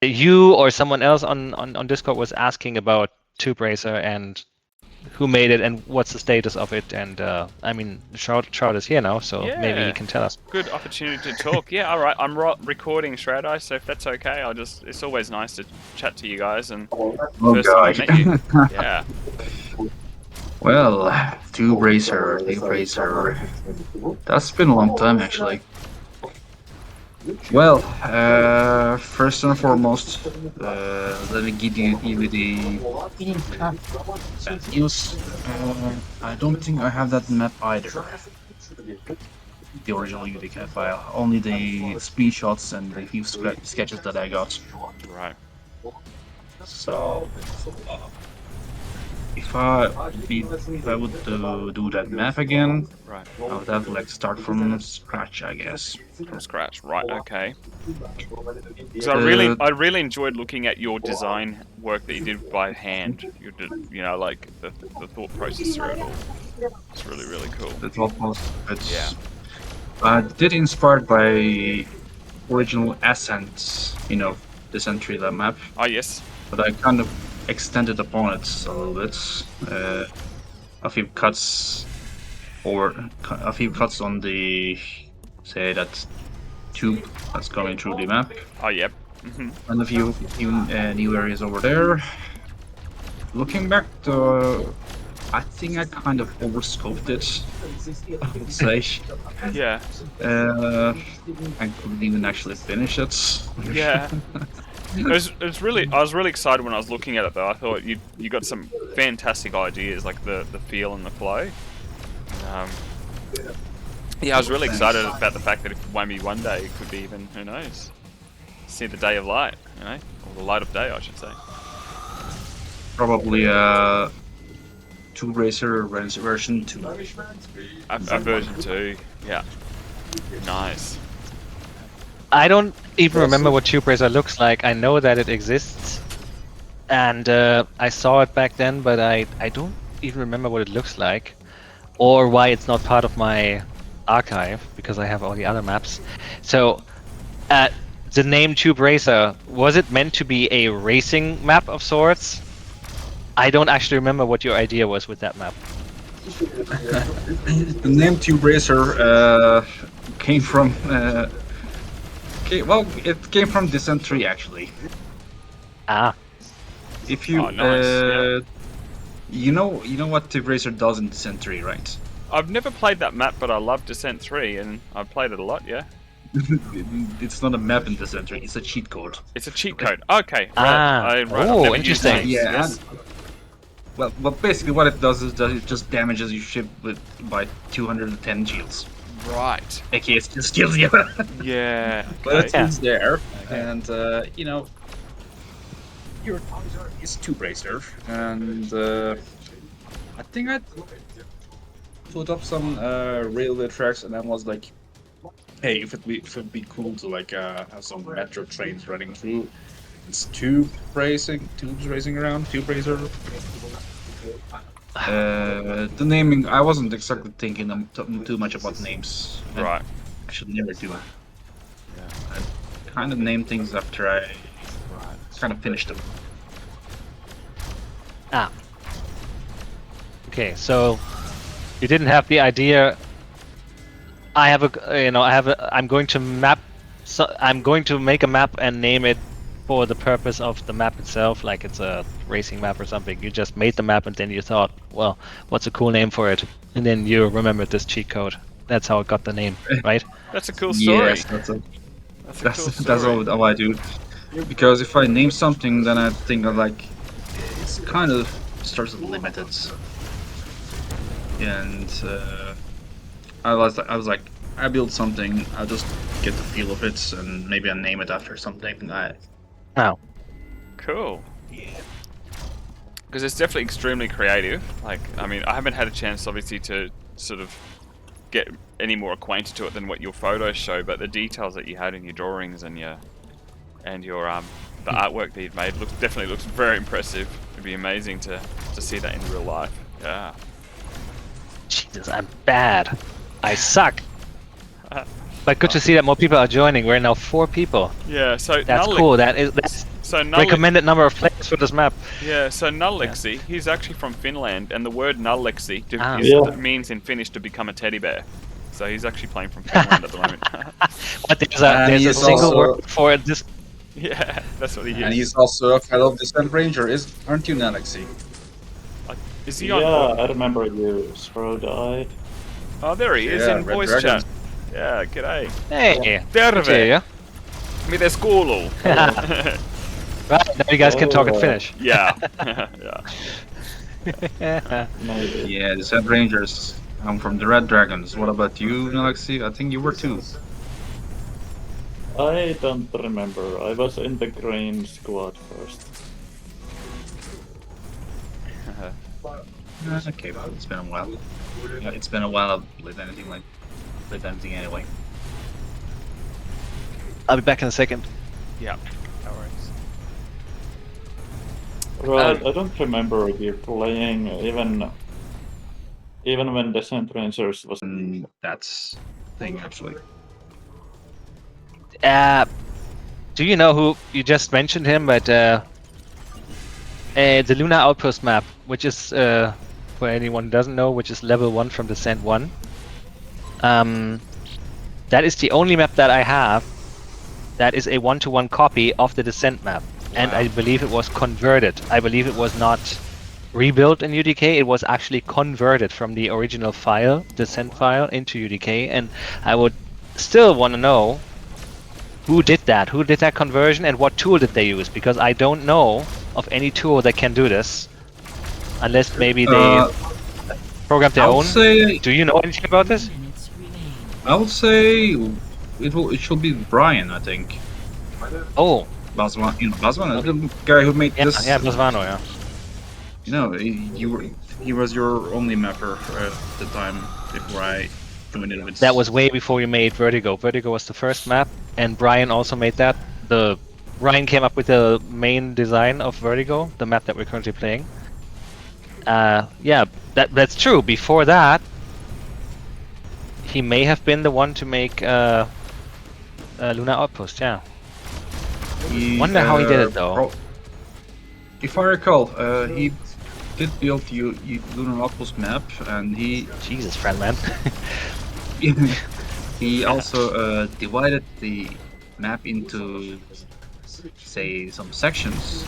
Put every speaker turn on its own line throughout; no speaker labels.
you or someone else on Discord was asking about Tube Racer and who made it and what's the status of it. And I mean, Shroud is here now, so maybe he can tell us.
Good opportunity to talk. Yeah, all right. I'm recording ShroudEye, so if that's okay, it's always nice to chat to you guys and first time I met you. Yeah.
Well, Tube Racer. That's been a long time actually. Well, first and foremost, let me give you the news. I don't think I have that map either. The original UDK file, only the screenshots and the few sketches that I got.
Right.
So, if I would do that map again,
right,
I would have to start from scratch, I guess.
From scratch, right? Okay. Because I really enjoyed looking at your design work that you did by hand. You know, like the thought process through it all. It's really cool.
It's almost inspired by original Ascent, Descent 3 that map.
Oh yes.
But I kind of extended upon it a little bit. A few cuts on the that tube that's going through the map.
Oh yep.
And a few new areas over there. Looking back, I think I kind of overscoped it, I would say.
Yeah.
I couldn't even actually finish it.
Yeah. I was really excited when I was looking at it though. I thought you got some fantastic ideas, like the feel and the flow. Yeah, I was really excited about the fact that if maybe one day it could be even, who knows, see the day of light, or the light of day, I should say.
Probably Tube Racer version 2.
A version 2, yeah. Nice.
I don't even remember what Tube Racer looks like. I know that it exists, and I saw it back then, but I don't even remember what it looks like, or why it's not part of my archive, because I have all the other maps. So, the name Tube Racer, was it meant to be a racing map of sorts? I don't actually remember what your idea was with that map.
The name Tube Racer came from... it came from Descent 3 actually.
Ah.
If you
nice.
you know what Tube Racer does in Descent 3, right?
I've never played that map, but I love Descent 3, and I've played it a lot. Yeah.
It's not a map in Descent 3; it's a cheat code.
It's a cheat code. Okay. Right.
Oh, interesting.
Yeah.
Yes.
Well, basically what it does is that it just damages your ship by 210 shields.
Right.
Okay, it just kills you.
Yeah.
But
Okay.
it's there, and it's Tube Racer, and I think I put up some railway tracks, and I was like, hey, if it'd be cool to have some metro trains running through. It's tubes racing around, Tube Racer. The naming, I wasn't exactly thinking too much about names.
Right.
I should never do it.
Yeah.
I kind of name things after I kind of finished them.
Ah. Okay, so you didn't have the idea. I'm going to make a map and name it for the purpose of the map itself, like it's a racing map or something. You just made the map and then you thought, well, what's a cool name for it? And then you remembered this cheat code. That's how it got the name, right?
That's a cool story.
Yes, that's all I do. Because if I name something, then I think of it's kind of starts limited. And I was like, I build something, I'll just get the feel of it, and maybe I name it after something.
Oh.
Cool. Yeah. Because it's definitely extremely creative. Like, I mean, I haven't had a chance, obviously, to sort of get any more acquainted to it than what your photos show, but the details that you had in your drawings and your the artwork that you've made definitely looks very impressive. It'd be amazing to see that in real life. Yeah.
Jesus, I'm bad. I suck. But good to see that more people are joining. We're now 4 people.
Yeah, so
that's cool. That's
So Null
recommended number of players for this map.
Yeah, so Nullixi, he's actually from Finland, and the word Nullixi
Yeah.
means in Finnish to become a teddy bear. So he's actually playing from Finland at the moment.
But there's
And
a
he's
single
also-
word for this.
Yeah, that's what he
And
is.
he's also a fellow Descent Ranger, aren't you, Nalexi?
Is he on?
Yeah, I remember you, ShroudEye.
Oh, there he is
Yeah,
in
Red
voice
Dragons.
chat. Yeah, g'day.
Hey,
Terve.
yeah.
Mites kuuluu?
Right, now you guys can talk in Finnish.
Yeah. Yeah.
Maybe.
Yeah, Descent Rangers. I'm from the Red Dragons. What about you, Nalexi? I think you were too.
I don't remember. I was in the green squad first.
Okay, well, it's been a while. Yeah, it's been a while I've played anything anyway.
I'll be back in a second.
Yeah. No worries.
Right, I don't remember you playing even when Descent Rangers was.
That's the thing, actually.
Do you know who you just mentioned him? But the Lunar Outpost map, which is for anyone who doesn't know, which is level 1 from Descent 1. That is the only map that I have that is a 1-to-1 copy of the Descent map, and I believe it was converted. I believe it was not rebuilt in UDK. It was actually converted from the original file, Descent file, into UDK, and I would still want to know who did that? Who did that conversion, and what tool did they use? Because I don't know of any tool that can do this, unless maybe they programmed their own. Do you know anything about this?
I would say it should be Brian, I think.
Oh,
Basman, Basman, the guy who made
yeah,
this.
yeah, Blasvano, yeah.
You know, he was your only mapper at the time before I joined in with.
That was way before you made Vertigo. Vertigo was the first map, and Brian also made that. Brian came up with the main design of Vertigo, the map that we're currently playing. Yeah, that's true. Before that, he may have been the one to make Lunar Outpost. Yeah. Wonder how he did it though.
If I recall, he did build the Lunar Outpost map, and he
Jesus, friend man.
he also divided the map into, say, some sections.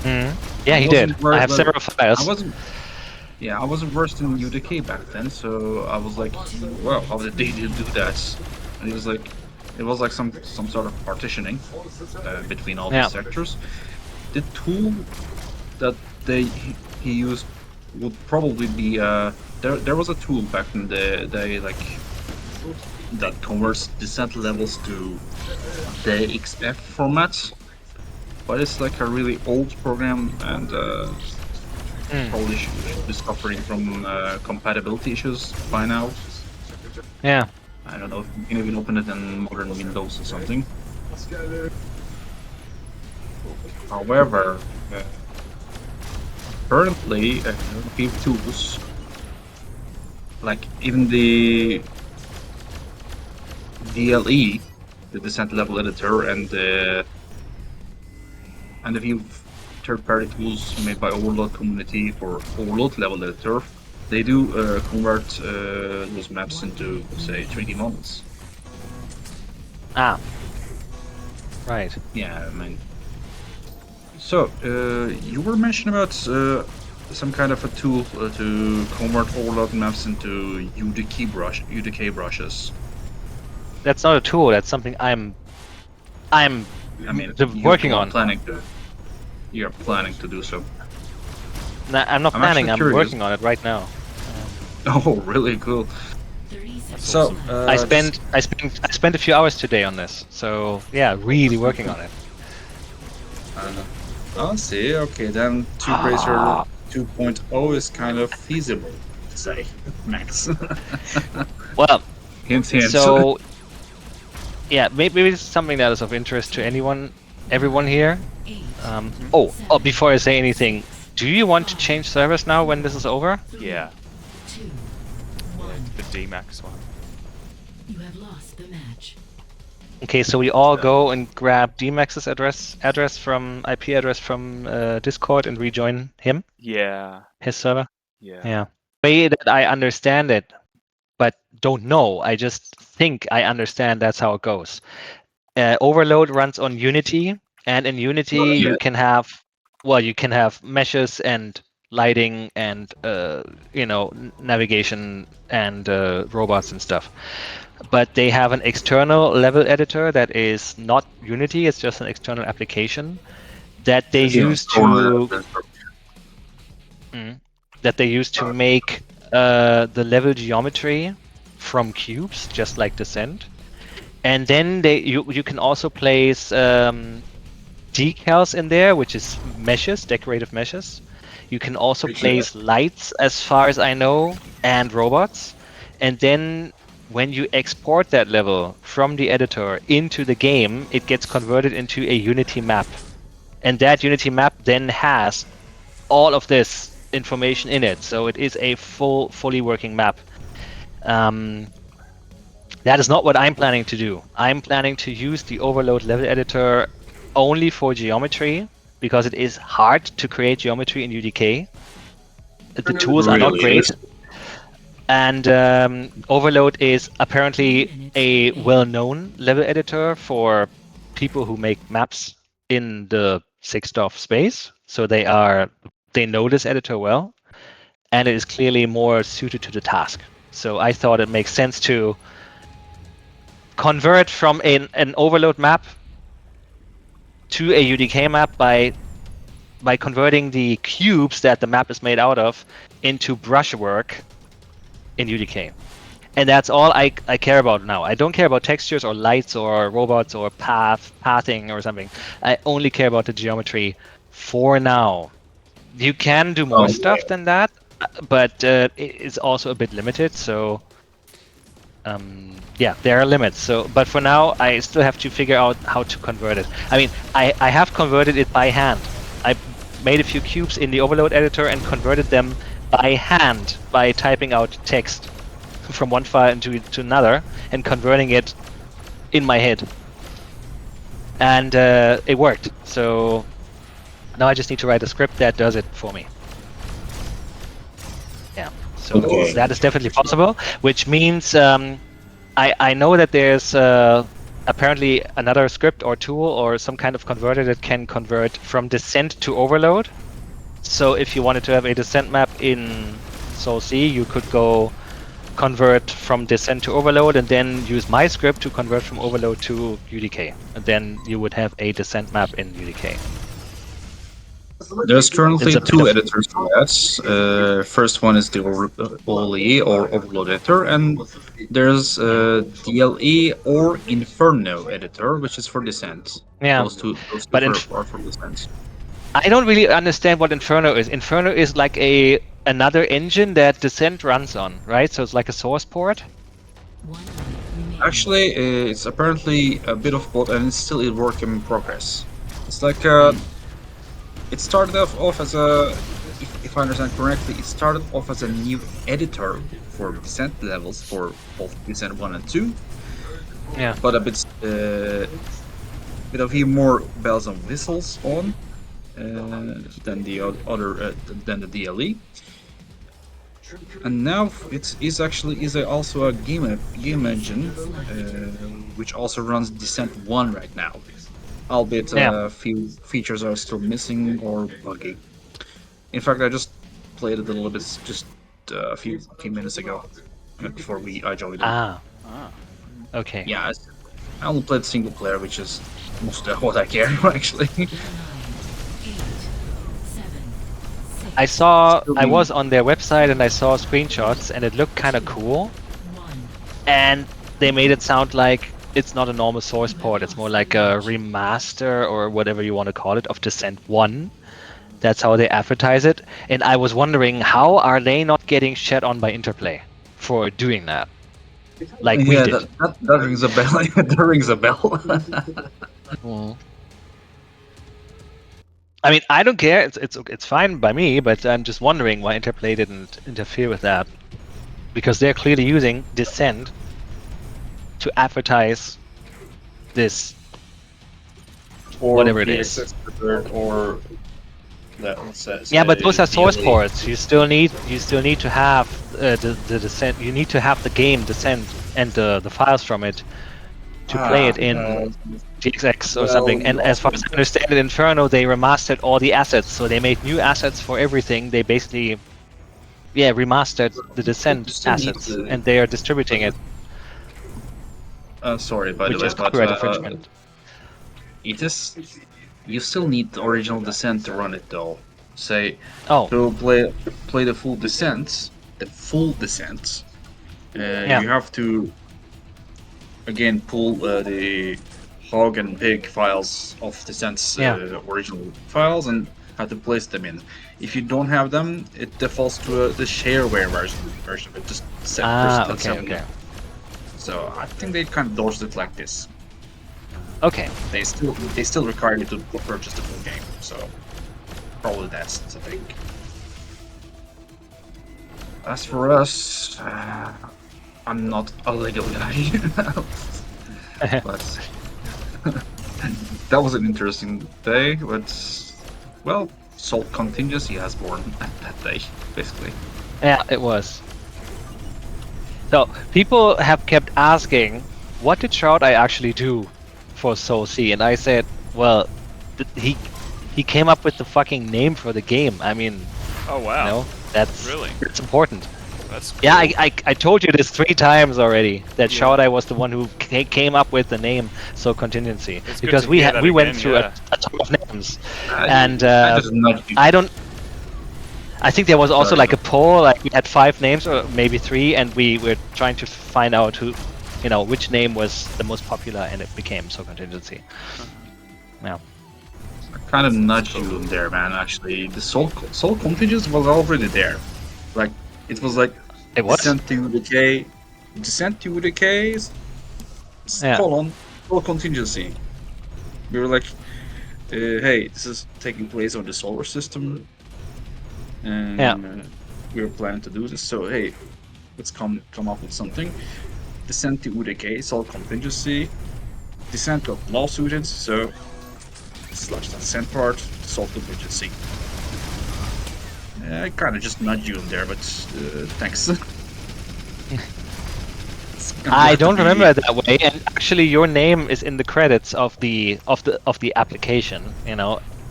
Yeah, he did. I have several files.
I wasn't versed in UDK back then, so I was like, well, how did they do that? And it was like some sort of partitioning between all the sectors. The tool that he used would probably be there was a tool back in the day, like, that converts descent levels to the XF format, but it's like a really old program, and probably should be suffering from compatibility issues by now.
Yeah.
I don't know if you can even open it in modern Windows or something. However, currently, few tools, like even the DLE, the Descent Level Editor, and a few third-party tools made by Overload community for Overload Level Editor, they do convert those maps into, say, 3D models.
Ah. Right.
Yeah, I mean. So, you were mentioning about some kind of a tool to convert overload maps into UDK brushes.
That's not a tool. That's something I'm
I mean,
working on.
You're planning to do so.
Nah, I'm not planning. I'm
curious.
working on it right now.
Oh, really cool. So,
I spent a few hours today on this. So yeah, really working on it.
I'll see. Okay, then Tube Racer 2.0 is kind of feasible, to say, max.
Well,
Hint, hint.
so yeah, maybe it's something that is of interest to everyone here. Before I say anything, do you want to change servers now when this is over?
Yeah. The D-Max one.
You have lost the match.
Okay, so we all go and grab DMAX's address from IP address from Discord and rejoin
Yeah.
his server.
Yeah.
Yeah. Way that I understand it, but don't know. I just think I understand that's how it goes. Overload runs on Unity, and in Unity
Yeah.
you can have meshes and lighting and navigation and robots and stuff. But they have an external level editor that is not Unity. It's just an external application that they
Yeah.
use to make the level geometry from cubes, just like Descent. And then you can also place decals in there, which is meshes, decorative meshes. You can also place lights, as far as I know, and robots. And then when you export that level from the editor into the game, it gets converted into a Unity map. And that Unity map then has all of this information in it. So it is a fully working map. That is not what I'm planning to do. I'm planning to use the Overload level editor only for geometry because it is hard to create geometry in UDK. The tools are not
Really
great.
is.
And Overload is apparently a well-known level editor for people who make maps in the 6DoF space. So they know this editor well, and it is clearly more suited to the task. So I thought it makes sense to convert from an Overload map to a UDK map by converting the cubes that the map is made out of into brushwork in UDK. And that's all I care about now. I don't care about textures or lights or robots or pathing or something. I only care about the geometry for now. You can do more stuff than that, but it's also a bit limited. So yeah, there are limits. So, but for now, I still have to figure out how to convert it. I mean, I have converted it by hand. I made a few cubes in the Overload editor and converted them by hand by typing out text from one file into another and converting it in my head. And it worked. So now I just need to write a script that does it for me. Yeah. So that is definitely possible, which means I know that there's apparently another script or tool or some kind of converter that can convert from Descent to Overload. So if you wanted to have a Descent map in SolC, you could go convert from Descent to Overload and then use my script to convert from Overload to UDK. And then you would have a Descent map in UDK.
There's currently two editors for that. First one is the OLE or Overload editor, and there's DLE or Inferno editor, which is for Descent.
Yeah,
Those two
but
are for Descent.
I don't really understand what Inferno is. Inferno is like another engine that Descent runs on, right? So it's like a source port.
Actually, it's apparently a bit of both, and it's still a work in progress. It's like it started off as a, if I understand correctly, it started off as a new editor for Descent levels for both Descent 1 and 2.
Yeah.
But a bit of few more bells and whistles on than the other than the DLE. And now it is also a game engine which also runs Descent 1 right now. Albeit a few features are still missing or buggy. In fact, I just played it a little bit just a few minutes ago before I joined.
Okay.
Yeah, I only played single player, which is most of what I care actually.
I was on their website and I saw screenshots and it looked kind of cool. And they made it sound like it's not a normal source port. It's more like a remaster or whatever you want to call it of Descent 1. That's how they advertise it. And I was wondering, how are they not getting shed on by Interplay for doing that? Like we did.
That rings a bell. That rings a bell.
I mean, I don't care. It's fine by me, but I'm just wondering why Interplay didn't interfere with that, because they're clearly using Descent to advertise this
or
whatever it is.
PXX preferred, or let's say,
Yeah, but those are source
DLE.
ports. You still need to have the descent. You need to have the game descent and the files from it to play it in GXX or
well,
something. And
you
as far
also-
as I understand it, Inferno, they remastered all the assets, so they made new assets for everything. They basically, remastered the descent
still need
assets,
to-
and they are distributing it,
sorry, by the
which
way,
is
but
copyright infringement.
it is. You still need the original Descent to run it, though. Say
Oh,
to play the full Descent, you have to again pull the hog and pig files of Descent's original files and have to place them in. If you don't have them, it defaults to the shareware version of it, just separate.
okay.
So I think they kind of endorsed it like this.
Okay.
They still require you to purchase the full game, so probably that's the thing. As for us, I'm not a legal guy, but that was an interesting day. But well, Sol Contingency has born that day, basically.
Yeah, it was. So people have kept asking, what did ShroudEye actually do for SolC? And I said, well, he came up with the fucking name for the game. I mean,
Oh wow.
you know, that's
Really?
it's important.
That's cool.
Yeah, I told you this 3 times already that ShroudEye was the one who came up with the name Sol Contingency,
It's good
because
to
we
hear that
we went
again,
through
yeah.
a ton of names,
I
and
just nudged you.
I don't. I think there was also
Sorry.
like a poll, like we had 5 names or maybe 3, and we were trying to find out who, which name was the most popular, and it became Sol Contingency. Yeah.
I kind of nudged you in there, man. Actually, the Sol Contingency was already there. Like it was like
It was.
Descent to Decay,
Yeah.
colon Sol Contingency. We were like, hey, this is taking place on the solar system, and we were planning to do this. So hey, let's come up with something. Descent to UDK, Sol Contingency. Descent got lawsuited, so slash the descent part, Sol Contingency. I kind of just nudged you in there, but thanks.
I don't remember it that way, and actually your name is in the credits of the application.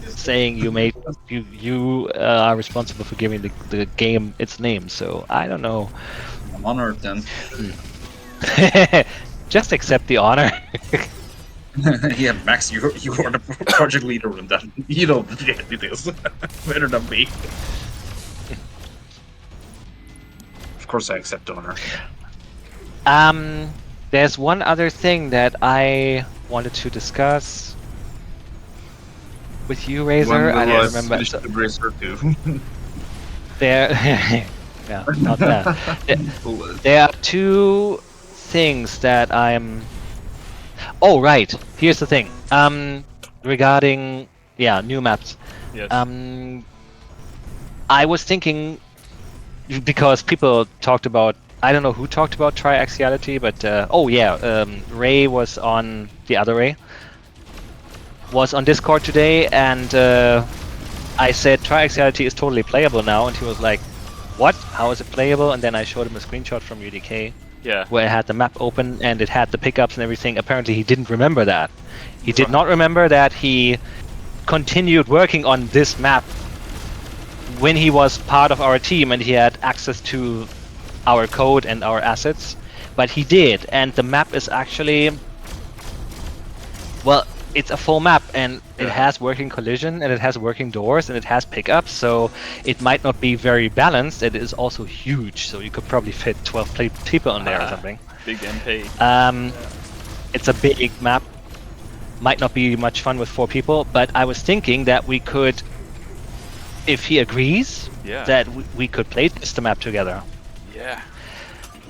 Saying you are responsible for giving the game its name. So I don't know.
I'm honored then.
Just accept the honor.
Yeah, Max, you are the project leader in that. You know the details better than me. Of course, I accept honor.
There's one other thing that I wanted to discuss with you, Razor. I don't remember.
Finish the Razor too.
There, yeah, not that. There are 2 things that I'm. Oh right, here's the thing. Regarding new maps.
Yes.
I was thinking, because people talked about, I don't know who talked about triaxiality, but Ray was on, the other Ray was on Discord today, and I said triaxiality is totally playable now, and he was like, what? How is it playable? And then I showed him a screenshot from UDK
Yeah.
where it had the map open and it had the pickups and everything. Apparently he didn't remember that. He did not remember that he continued working on this map when he was part of our team and he had access to our code and our assets. But he did, and the map is actually, well, it's a full map, and it has working collision, and it has working doors, and it has pickups, so it might not be very balanced. It is also huge, so you could probably fit 12 people on there or something.
Big MP.
It's a big map. Might not be much fun with 4 people, but I was thinking that we could, if he agrees, that we could play the map together.
Yeah.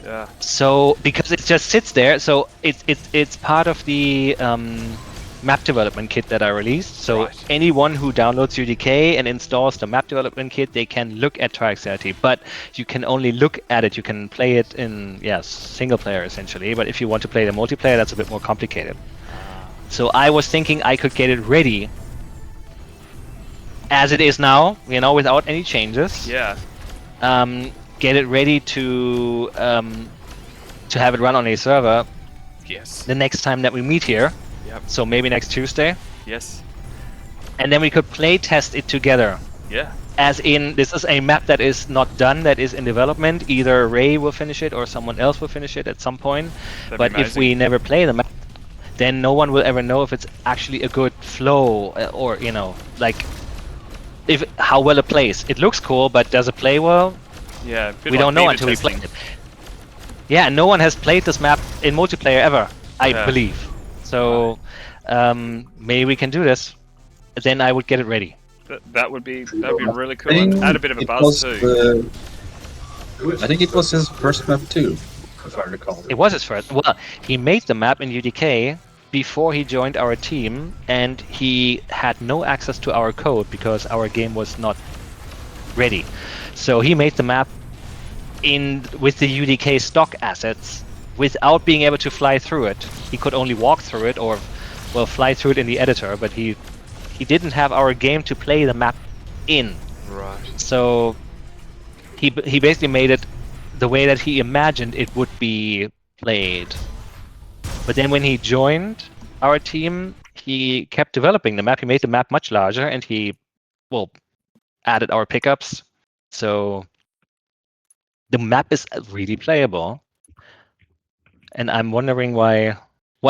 Yeah.
So because it just sits there, so it's part of the map development kit that I released. So anyone who downloads UDK and installs the map development kit, they can look at triaxiality, but you can only look at it. You can play it in single player essentially, but if you want to play the multiplayer, that's a bit more complicated. So I was thinking I could get it ready as it is now, you know, without any changes.
Yeah.
Get it ready to have it run on a server
Yes.
the next time that we meet here.
Yep.
So maybe next Tuesday.
Yes.
And then we could play test it together.
Yeah.
As in, this is a map that is not done, that is in development. Either Ray will finish it or someone else will finish it at some point.
That'd
But
be
if we
amazing.
never play the map, then no one will ever know if it's actually a good flow or, you know, like if how well it plays. It looks cool, but does it play well?
Yeah. a bit
We
like
don't know
beta
until we
testing.
play it. Yeah, no one has played this map in multiplayer ever, I
Yeah.
believe. So maybe we can do this. Then I would get it ready.
That would be really
I
cool.
think
And add a bit of a
it
buzz
was
too.
I think it was his first map too, if I recall.
It was his first. Well, he made the map in UDK before he joined our team, and he had no access to our code because our game was not ready. So he made the map with the UDK stock assets without being able to fly through it. He could only walk through it or, well, fly through it in the editor, but he didn't have our game to play the map in.
Right.
So he basically made it the way that he imagined it would be played. But then when he joined our team, he kept developing the map. He made the map much larger, and he, well, added our pickups. So the map is really playable. And I'm wondering why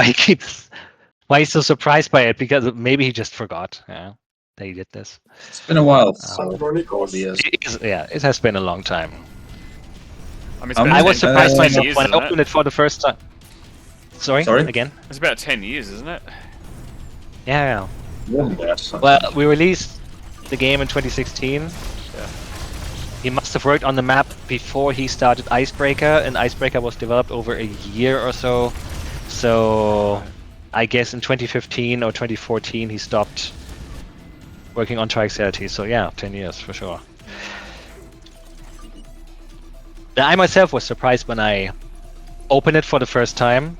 he's so surprised by it, because maybe he just forgot, yeah, that he did this.
It's been a while, so probably is.
It has been a long time.
I mean, it's
I
about
I was
10
surprised
10
myself
years,
when I
isn't
opened it for the first time. Sorry?
Sorry?
Again?
It's about 10 years, isn't it?
Yeah.
Yes.
Well, we released the game in 2016.
Yeah.
He must have worked on the map before he started Icebreaker, and Icebreaker was developed over a year or so. So I guess in 2015 or 2014 he stopped working on Triaxiality. So yeah, 10 years for sure. I myself was surprised when I opened it for the first time,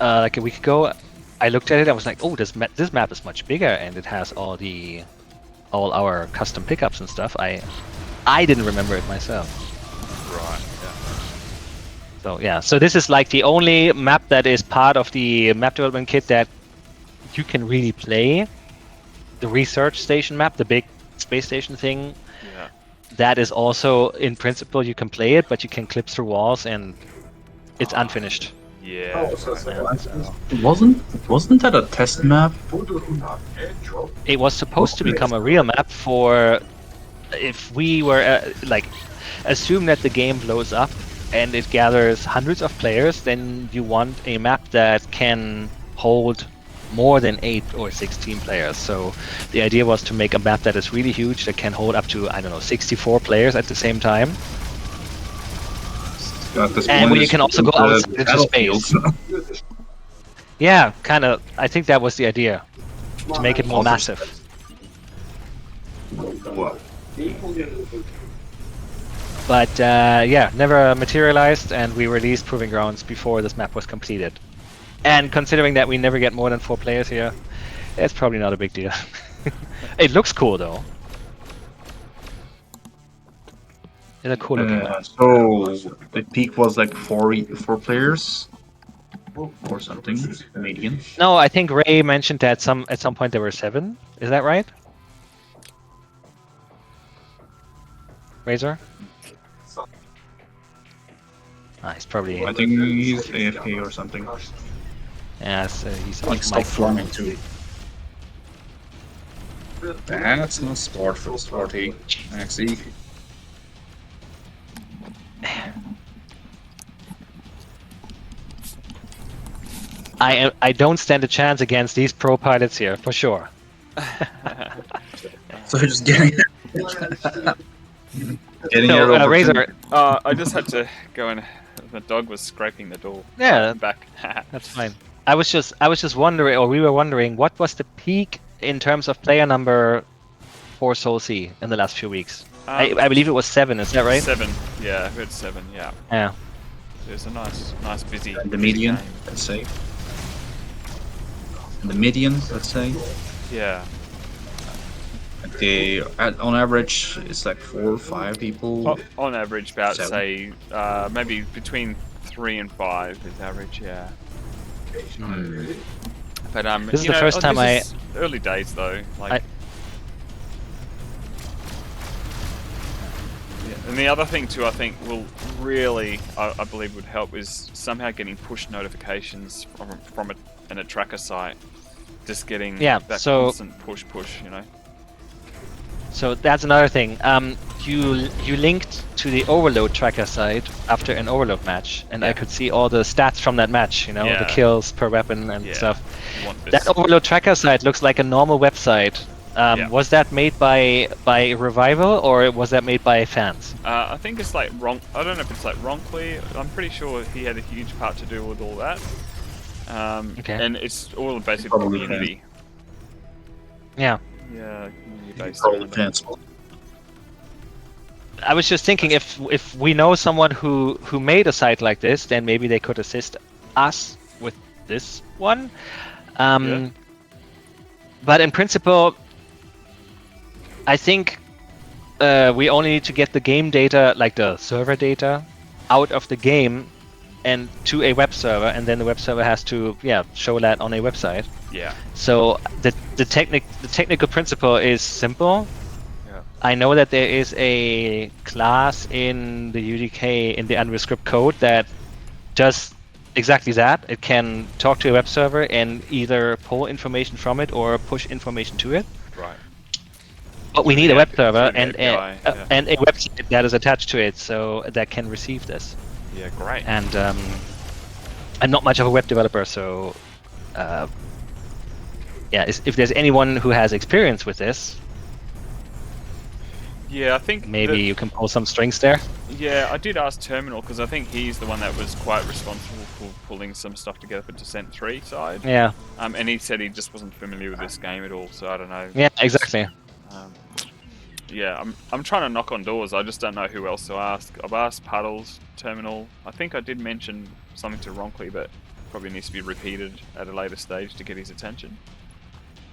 like a week ago. I looked at it, I was like, oh, this map is much bigger, and it has all our custom pickups and stuff. I didn't remember it myself.
Right.
So yeah, so this is like the only map that is part of the map development kit that you can really play. The research station map, the big space station thing,
Yeah.
that is also, in principle, you can play it, but you can clip through walls, and it's unfinished.
Yeah.
Wasn't that a test map?
It was supposed to become a real map for if we were like, assume that the game blows up and it gathers hundreds of players, then you want a map that can hold more than 8 or 16 players. So the idea was to make a map that is really huge, that can hold up to, I don't know, 64 players at the same time. And where you can also go outside into space. Yeah, kind of. I think that was the idea, to make it more massive. But yeah, never materialized, and we released Proving Grounds before this map was completed. And considering that we never get more than 4 players here, it's probably not a big deal. It looks cool though. It's a cool looking map.
So the peak was like four players or something, median.
No, I think Ray mentioned that at some point there were 7. Is that right? Razor? He's probably.
I think he's AFK or something.
Yeah, so he's
Like
on
stop
mic.
flying too. That's not smart for sporty. Actually.
I don't stand a chance against these pro pilots here, for sure.
So just getting getting
So,
over
Razor,
I just had to go and the dog was scraping the door.
Yeah.
Back.
that's fine. I was just wondering, or we were wondering, what was the peak in terms of player number for SolC in the last few weeks? I believe it was 7, is that right?
7. Yeah, I heard 7. Yeah.
Yeah.
It was a nice busy.
the median,
game.
let's say. the median, let's say.
Yeah.
On average, it's like 4 or 5 people.
On average, about
7.
say maybe between 3 and 5 is average. Yeah. But
This is the first time
this is early days though. Like. Yeah. And the other thing too, I think will really, I believe, would help is somehow getting push notifications from a tracker site. Just getting that constant push, you know.
So that's another thing. You linked to the overload tracker site after an overload match, and I could see all the stats from that match. You know, the kills per weapon and stuff. That overload tracker site looks like a normal website. Was that made by Revival or was that made by fans?
I think it's like I don't know if it's like Ronkley. I'm pretty sure he had a huge part to do with all that. And it's all basically community.
Yeah.
Yeah, community-based.
I was just thinking if we know someone who made a site like this, then maybe they could assist us with this one. But in principle, I think we only need to get the game data, like the server data, out of the game and to a web server, and then the web server has to show that on a website.
Yeah.
So the technical principle is simple.
Yeah.
I know that there is a class in the UDK in the Unreal script code that does exactly that. It can talk to a web server and either pull information from it or push information to it.
Right.
But we need a web server and a website that is attached to it, so that can receive this.
Yeah, great.
And I'm not much of a web developer, so if there's anyone who has experience with this,
I think
maybe you can pull some strings there.
Yeah, I did ask Terminal because I think he's the one that was quite responsible for pulling some stuff together for Descent 3 side.
Yeah.
And he said he just wasn't familiar with this game at all, so I don't know.
Yeah, exactly.
I'm trying to knock on doors. I just don't know who else to ask. I've asked Puddles, Terminal. I think I did mention something to Ronkley, but probably needs to be repeated at a later stage to get his attention.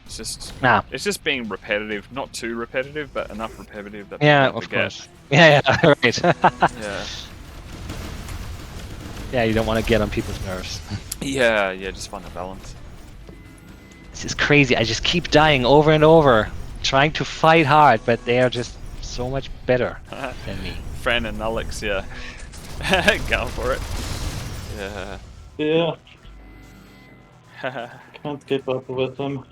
It's just being repetitive, not too repetitive, but enough repetitive that people
of course. Right. You don't want to get on people's nerves.
Just find the balance.
This is crazy. I just keep dying over and over, trying to fight hard, but they are just so much better than me.
Fran and Alex, going for it.
Yeah. Can't keep up with them.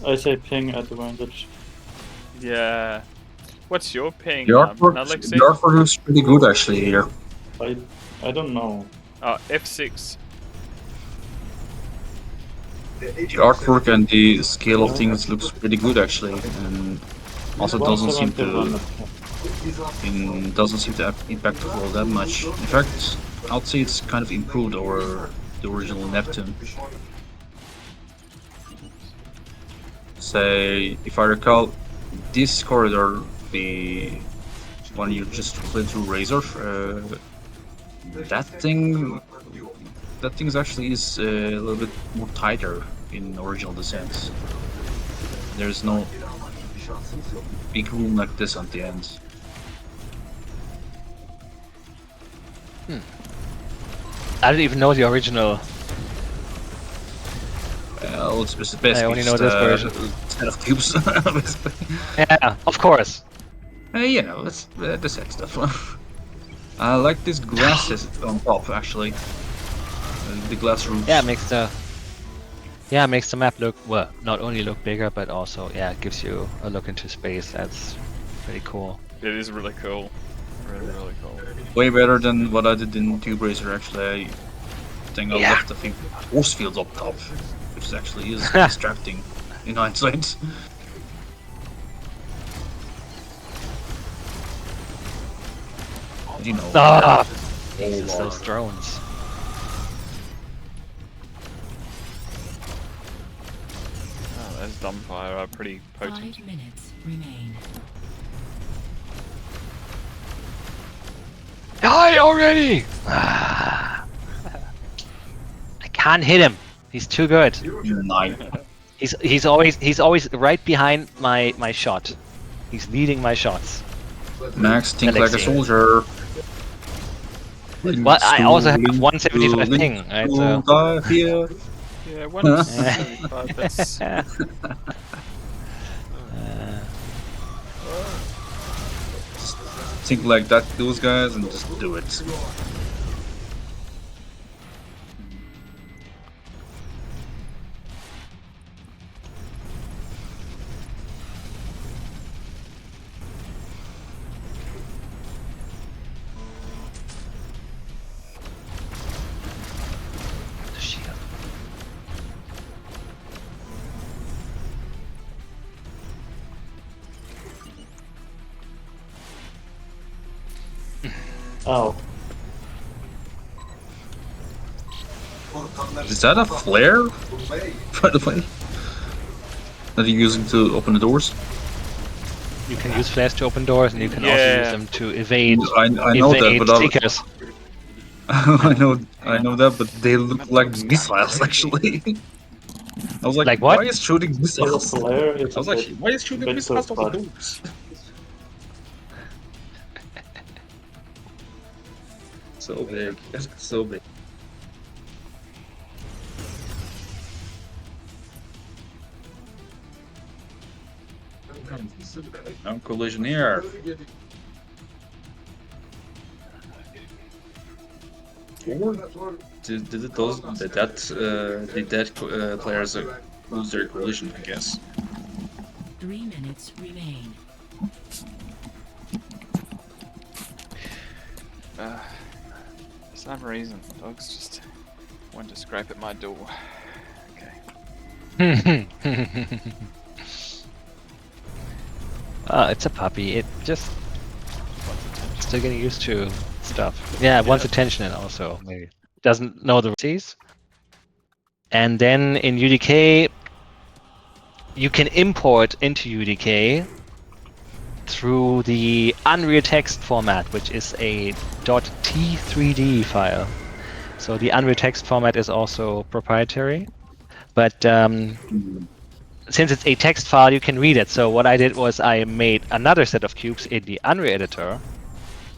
I say ping advantage.
Yeah. What's your ping?
The artwork looks pretty good actually here.
I don't know.
F6.
The artwork and the scale of things looks pretty good actually, and also doesn't seem to impact the flow that much. In fact, I'd say it's kind of improved over the original Neptune. Say, if I recall, this corridor, the one you just went through Razor, that thing's actually is a little bit more tighter in original Descent. There's no big room like this at the end.
I didn't even know the original.
It's basically
I only know this version.
Set of tubes.
Yeah, of course.
That's the set stuff. I like this glass on top actually. The glass roofs.
Yeah, it makes the map look, well, not only look bigger, but also, it gives you a look into space. That's pretty cool.
It is really cool. Really cool.
Way better than what I did in Tube Racer actually. I think I left the force fields up top, which actually is distracting in hindsight. You know.
Jesus, those drones.
Those dumbfire are pretty potent.
5 minutes remain.
Die already! I can't hit him. He's too good.
Nice.
He's always right behind my shot. He's leading my shots.
Max, think like a
Alexei.
soldier.
Well, I also have 175 ping, right? So.
Here.
Yeah, 175. That's
Think like that, those guys, and just do it.
Shield.
Oh,
Is that a flare? By the way, that you're using to open the doors?
You can use flares to open doors, and you can also
Yeah.
use them to evade
I know that,
evade
but
seekers.
I know that, but they look like missiles actually. I was like,
what?
why is shooting
so the
missiles?
flare
I
is a
was like,
bit,
why is shooting
bit
missiles
too
on the
fast.
doors? So big, so big. No collision here. Did that players lose their collision? I guess.
3 minutes remain.
for some reason, dogs just want to scrape at my door. Okay.
It's a puppy. It just still getting used to stuff. Yeah, it wants attention and also maybe doesn't know the routines. And then in UDK, you can import into UDK through the Unreal text format, which is a .t3d file. So the Unreal text format is also proprietary, but since it's a text file, you can read it. So what I did was I made another set of cubes in the Unreal editor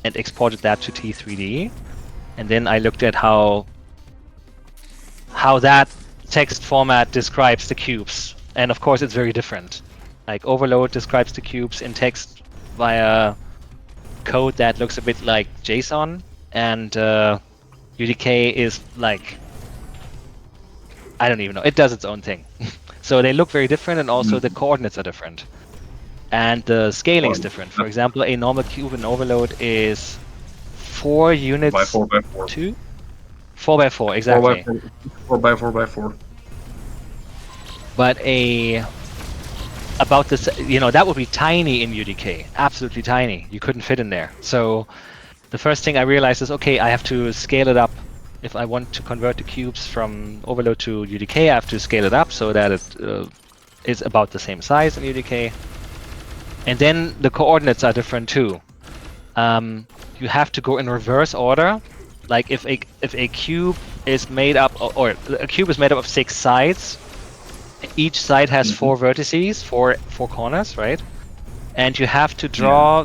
and exported that to T3D, and then I looked at how that text format describes the cubes, and of course it's very different. Like Overload describes the cubes in text via code that looks a bit like JSON, and UDK is like, I don't even know, it does its own thing. So they look very different, and also the coordinates are different. And the scaling is different. For example, a normal cube in Overload is 4 units
By 4 by 4.
to 4 by 4, exactly.
4 by 4 by 4.
But about this, that would be tiny in UDK, absolutely tiny. You couldn't fit in there. So the first thing I realized is, okay, I have to scale it up. If I want to convert the cubes from Overload to UDK, I have to scale it up so that it is about the same size in UDK. And then the coordinates are different too. You have to go in reverse order. Like if a cube is made up, or a cube is made up of 6 sides, each side has 4 vertices, four corners, right? And you have to draw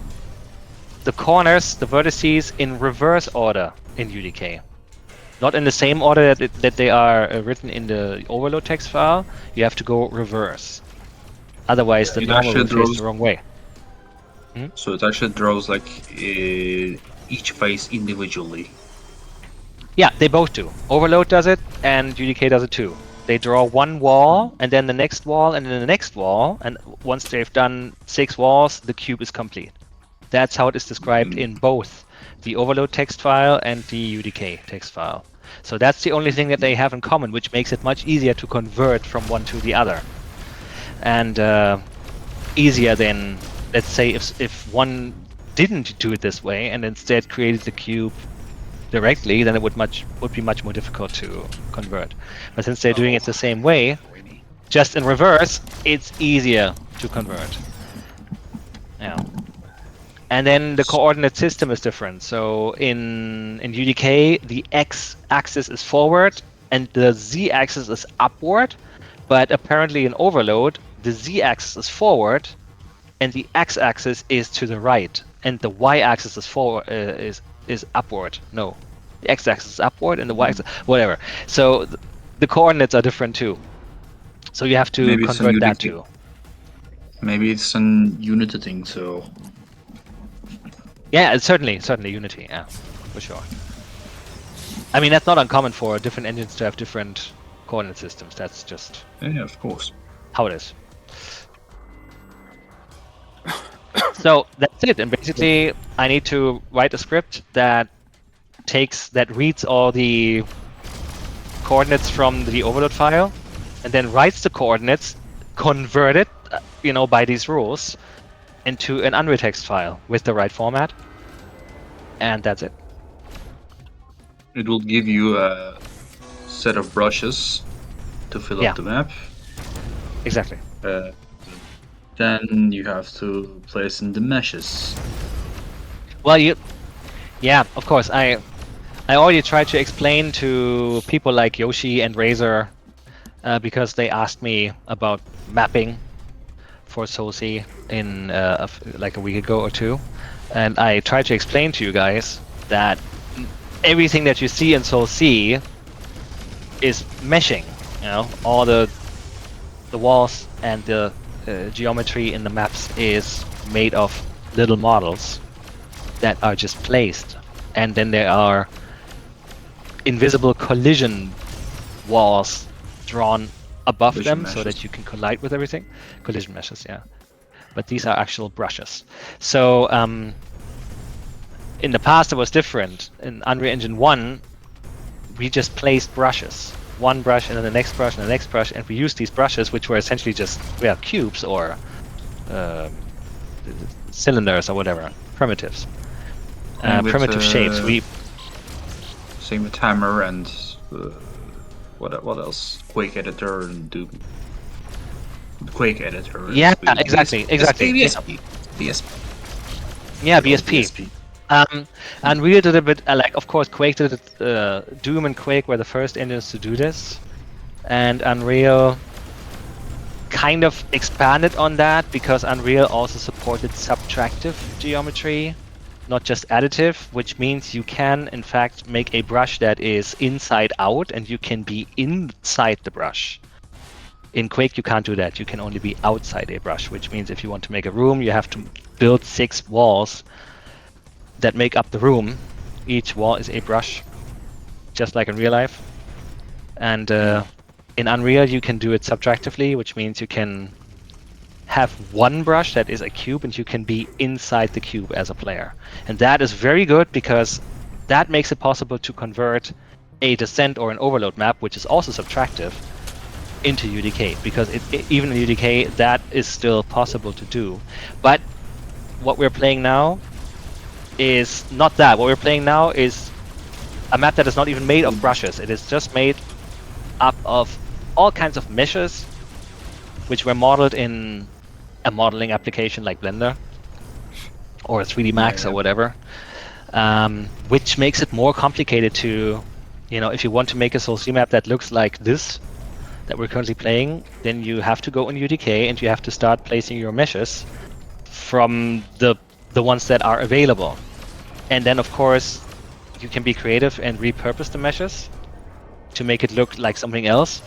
the corners, the vertices, in reverse order in UDK. Not in the same order that they are written in the Overload text file. You have to go reverse. Otherwise, the normal will face the wrong way.
So it actually draws like each face individually.
Yeah, they both do. Overload does it, and UDK does it too. They draw one wall, and then the next wall, and then the next wall, and once they've done 6 walls, the cube is complete. That's how it is described in both the Overload text file and the UDK text file. So that's the only thing that they have in common, which makes it much easier to convert from one to the other. And easier than, let's say, if one didn't do it this way and instead created the cube directly, then it would be much more difficult to convert. But since they're doing it the same way, just in reverse, it's easier to convert. Yeah. And then the coordinate system is different. So in UDK, the x-axis is forward, and the z-axis is upward, but apparently in Overload, the z-axis is forward, and the x-axis is to the right, and the y-axis is forward is upward. No, the x-axis is upward, and the y-axis whatever. So the coordinates are different too. So you have to
Maybe it's
convert
a
that
Unity.
too.
Maybe it's an Unity thing, so...
Yeah, it's certainly Unity. Yeah, for sure. I mean, that's not uncommon for different engines to have different coordinate systems. That's just
Yeah, of course.
how it is. So that's it. And basically, I need to write a script that reads all the coordinates from the overload file, and then writes the coordinates, convert it, by these rules, into an unreal text file with the right format, and that's it.
It will give you a set of brushes to fill
Yeah.
up the map.
Exactly.
Then you have to place in the meshes.
Well, yeah, of course. I already tried to explain to people like Yoshi and Razor because they asked me about mapping for SolC in like a week ago or two, and I tried to explain to you guys that everything that you see in SolC is meshing. All the walls and the geometry in the maps is made of little models that are just placed, and then there are invisible collision walls drawn above
Collision
them so
meshes.
that you can collide with everything. Collision meshes, yeah. But these are actual brushes. So in the past it was different. In Unreal Engine 1, we just placed brushes. One brush and then the next brush and the next brush, and we used these brushes, which were essentially just cubes or cylinders or whatever, primitives.
And with,
primitive shapes.
Same with Hammer and what else? Quake Editor and Doom. Quake Editor.
Yeah, exactly.
BSP.
Yeah, BSP. Unreal did a bit, of course, Quake did it. Doom and Quake were the first engines to do this, and Unreal kind of expanded on that because Unreal also supported subtractive geometry, not just additive, which means you can, in fact, make a brush that is inside out, and you can be inside the brush. In Quake, you can't do that. You can only be outside a brush, which means if you want to make a room, you have to build 6 walls that make up the room. Each wall is a brush, just like in real life. And in Unreal, you can do it subtractively, which means you can have one brush that is a cube, and you can be inside the cube as a player. And that is very good because that makes it possible to convert a descent or an overload map, which is also subtractive, into UDK, because even in UDK that is still possible to do. But what we're playing now is not that. What we're playing now is a map that is not even made of brushes. It is just made up of all kinds of meshes, which were modeled in a modeling application like Blender or 3D Max or whatever, which makes it more complicated to, if you want to make a SolC map that looks like this, that we're currently playing, then you have to go in UDK and you have to start placing your meshes from the ones that are available. And then, of course, you can be creative and repurpose the meshes to make it look like something else.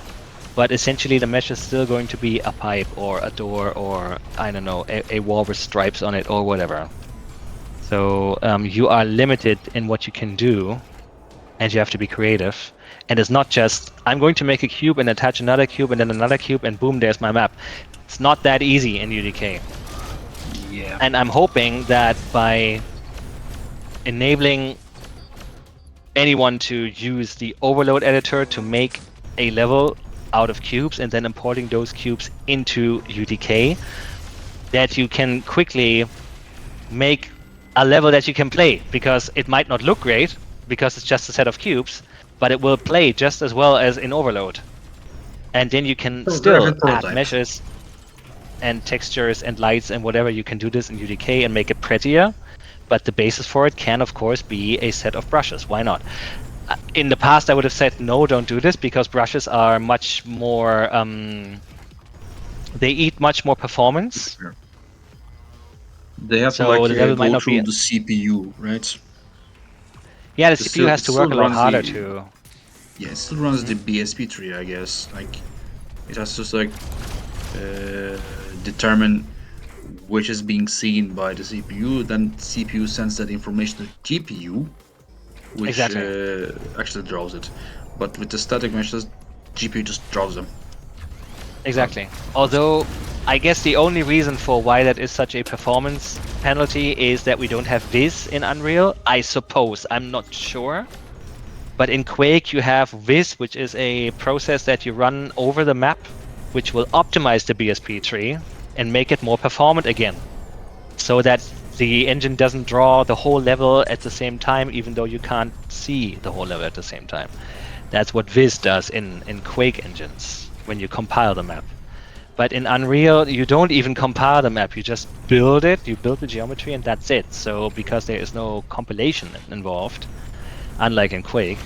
But essentially, the mesh is still going to be a pipe or a door or, I don't know, a wall with stripes on it or whatever. So you are limited in what you can do, and you have to be creative. And it's not just, I'm going to make a cube and attach another cube and then another cube and boom, there's my map. It's not that easy in UDK.
Yeah.
And I'm hoping that by enabling anyone to use the overload editor to make a level out of cubes and then importing those cubes into UDK, that you can quickly make a level that you can play, because it might not look great because it's just a set of cubes, but it will play just as well as in Overload. And then you can still add meshes and textures and lights and whatever. You can do this in UDK and make it prettier, but the basis for it can, of course, be a set of brushes. Why not? In the past, I would have said no, don't do this, because brushes are much more. They eat much more performance.
They have
So
to like
the level might
go
not be.
through the CPU, right?
Yeah, the
It
CPU has to work a lot
runs
harder
the,
to.
Yeah, it still runs the BSP tree, I guess. Like, it has to like determine which is being seen by the CPU. Then CPU sends that information to GPU, which
Exactly.
actually draws it. But with the static meshes, GPU just draws them.
Exactly. Although, I guess the only reason for why that is such a performance penalty is that we don't have Viz in Unreal. I suppose. I'm not sure. But in Quake, you have Viz, which is a process that you run over the map, which will optimize the BSP tree and make it more performant again, so that the engine doesn't draw the whole level at the same time, even though you can't see the whole level at the same time. That's what Viz does in Quake engines when you compile the map. But in Unreal, you don't even compile the map. You just build it, you build the geometry, and that's it. So because there is no compilation involved, unlike in Quake,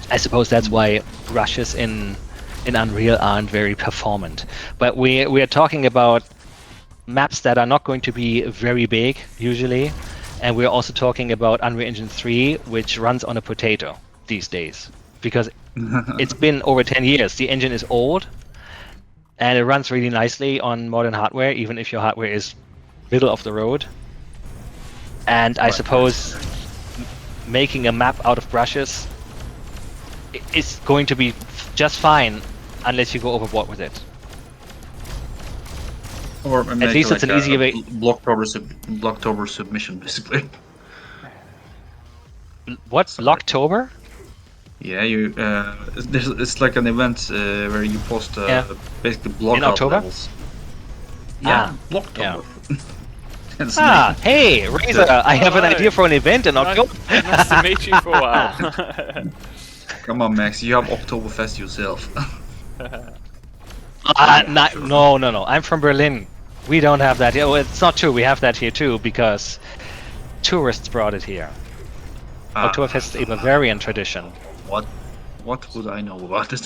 I suppose that's why brushes in Unreal aren't very performant. But we are talking about maps that are not going to be very big usually, and we're also talking about Unreal Engine 3, which runs on a potato these days, because it's been over 10 years. The engine is old, and it runs really nicely on modern hardware, even if your hardware is middle of the road. And I suppose making a map out of brushes is going to be just fine unless you go overboard with it.
Or
At least it's an easier way.
Blocktober submission, basically.
What?
Sorry.
Blocktober?
Yeah, it's like an event where you post basically block
In
out
October?
levels. Yeah,
Ah,
Blocktober. That's
Ah,
nice.
hey, Razor, I have an
Hello.
idea for an event in October.
Nice to meet you for a while.
Come on, Max, you have Oktoberfest yourself. Sure.
No. I'm from Berlin. We don't have that here. Well, it's not true. We have that here too because tourists brought it here. Oktoberfest is a Bavarian tradition.
What would I know about it?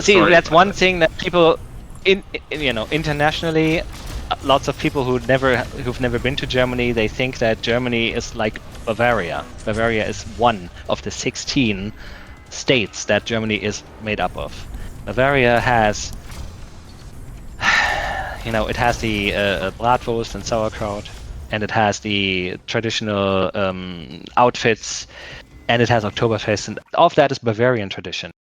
See, that's one thing that people, internationally, lots of people who've never been to Germany, they think that Germany is like Bavaria. Bavaria is one of the 16 states that Germany is made up of. Bavaria has, it has the bratwurst and sauerkraut, and it has the traditional outfits, and it has Oktoberfest, and all of that is Bavarian tradition.